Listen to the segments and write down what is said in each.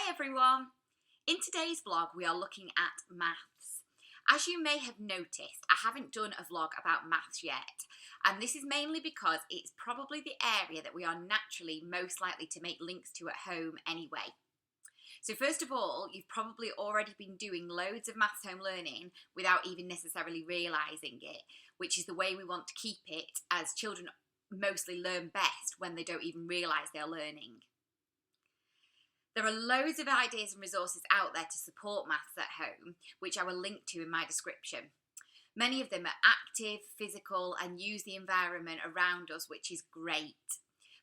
Hi everyone! In today's vlog we are looking at maths. As you may have noticed, I haven't done a vlog about maths yet, and this is mainly because it's probably the area that we are naturally most likely to make links to at home anyway. So first of all, you've probably already been doing loads of maths home learning without even necessarily realising it, which is the way we want to keep it, as children mostly learn best when they don't even realise they're learning. There are loads of ideas and resources out there to support maths at home, which I will link to in my description. Many of them are active, physical, and use the environment around us, which is great.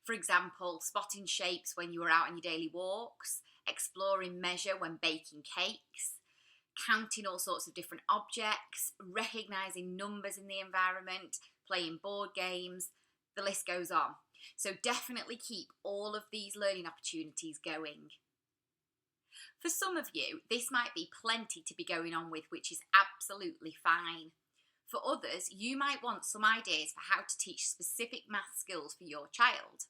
For example, spotting shapes when you are out on your daily walks, exploring measure when baking cakes, counting all sorts of different objects, recognising numbers in the environment, playing board games, the list goes on. So definitely keep all of these learning opportunities going. For some of you, this might be plenty to be going on with, which is absolutely fine. For others, you might want some ideas for how to teach specific math skills for your child.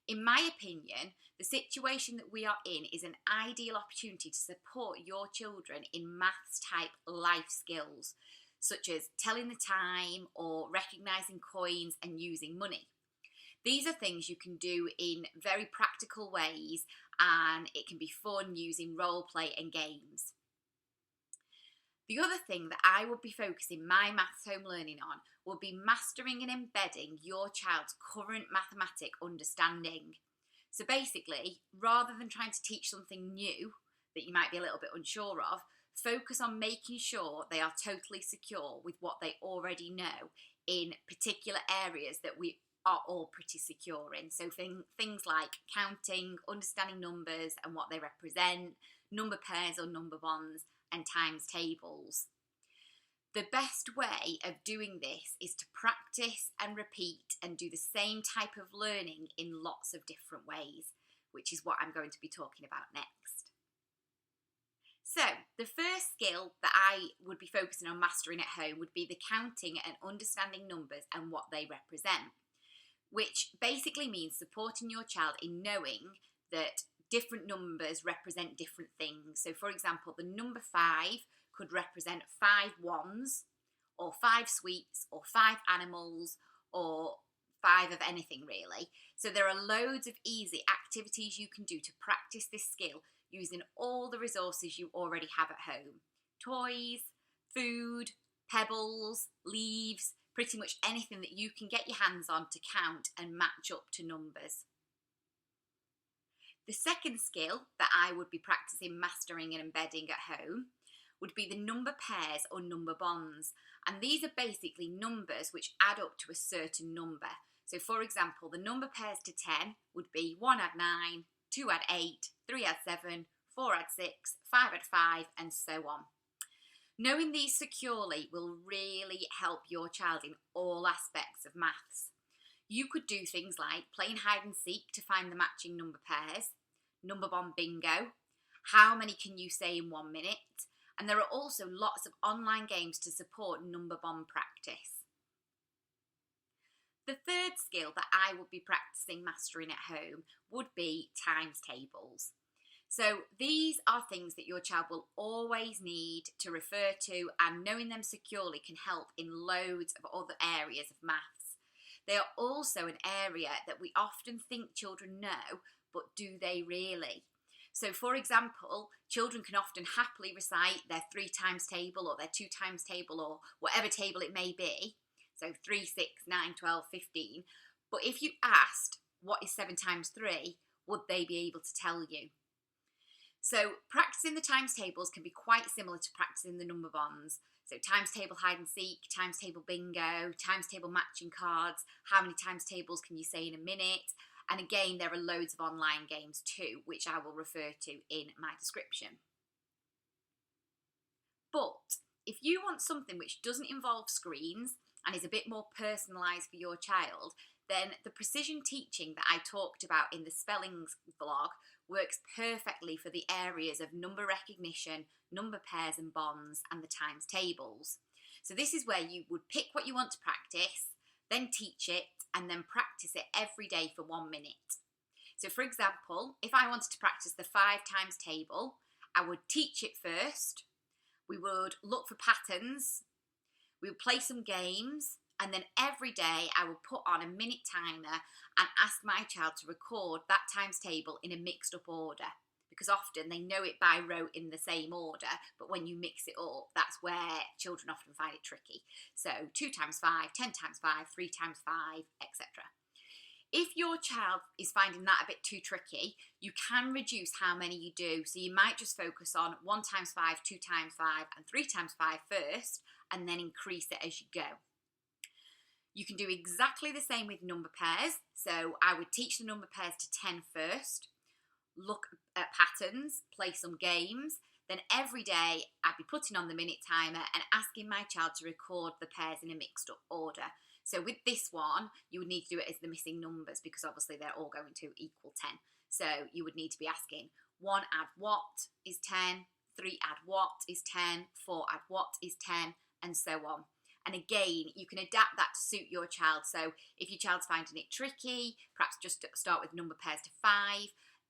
In my opinion, the situation that we are in is an ideal opportunity to support your children in maths type life skills, such as telling the time or recognising coins and using money. These are things you can do in very practical ways, and it can be fun using role play and games. The other thing that I would be focusing my maths home learning on would be mastering and embedding your child's current mathematic understanding. So basically, rather than trying to teach something new that you might be a little bit unsure of, focus on making sure they are totally secure with what they already know in particular areas that we are all pretty secure in. So things like counting, understanding numbers and what they represent, number pairs or number bonds, and times tables. The best way of doing this is to practice and repeat and do the same type of learning in lots of different ways, which is what I'm going to be talking about next. So, the first skill that I would be focusing on mastering at home would be the counting and understanding numbers and what they represent, which basically means supporting your child in knowing that different numbers represent different things. So for example, the number 5 could represent 5 wands, or 5 sweets, or 5 animals, or 5 of anything really. So there are loads of easy activities you can do to practice this skill using all the resources you already have at home. Toys, food, pebbles, leaves, pretty much anything that you can get your hands on to count and match up to numbers. The second skill that I would be practicing mastering and embedding at home would be the number pairs or number bonds. And these are basically numbers which add up to a certain number. So for example, the number pairs to 10 would be 1 add 9, 2 add 8, 3 add 7, 4 add 6, 5 add 5, and so on. Knowing these securely will really help your child in all aspects of maths. You could do things like playing hide and seek to find the matching number pairs, number bond bingo, how many can you say in 1 minute, and there are also lots of online games to support number bond practice. The third skill that I would be practicing mastering at home would be times tables. So these are things that your child will always need to refer to, and knowing them securely can help in loads of other areas of maths. They are also an area that we often think children know, but do they really? So for example, children can often happily recite their 3 times table or their 2 times table or whatever table it may be. So 3, 6, 9, 12, 15. But if you asked what is 7 times 3, would they be able to tell you? So practicing the times tables can be quite similar to practicing the number bonds. So times table hide and seek, times table bingo, times table matching cards, how many times tables can you say in a minute? And again, there are loads of online games too, which I will refer to in my description. But if you want something which doesn't involve screens and is a bit more personalised for your child, then the precision teaching that I talked about in the spellings vlog works perfectly for the areas of number recognition, number pairs and bonds, and the times tables. So this is where you would pick what you want to practice, then teach it, and then practice it every day for 1 minute. So for example, if I wanted to practice the 5 times table, I would teach it first, we would look for patterns, we would play some games, and then every day I would put on a minute timer and ask my child to record that times table in a mixed up order. Because often they know it by rote in the same order, but when you mix it up, that's where children often find it tricky. So 2 times 5, 10 times 5, 3 times 5, etc. If your child is finding that a bit too tricky, you can reduce how many you do. So you might just focus on 1 times 5, 2 times 5, and 3 times 5 first, and then increase it as you go. You can do exactly the same with number pairs. So I would teach the number pairs to 10 first, look at patterns, play some games. Then every day I'd be putting on the minute timer and asking my child to record the pairs in a mixed up order. So with this one, you would need to do it as the missing numbers because obviously they're all going to equal 10. So you would need to be asking 1 add what is 10, 3 add what is 10, 4 add what is 10, and so on. And again, you can adapt that to suit your child. So if your child's finding it tricky, perhaps just start with number pairs to 5.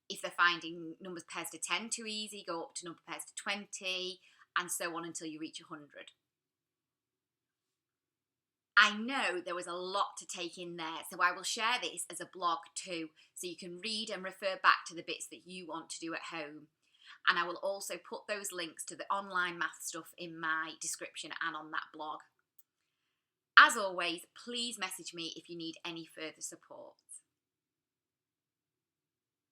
If they're finding numbers pairs to 10 too easy, go up to number pairs to 20, and so on until you reach 100. I know there was a lot to take in there, so I will share this as a blog too, so you can read and refer back to the bits that you want to do at home. And I will also put those links to the online math stuff in my description and on that blog. As always, please message me if you need any further support.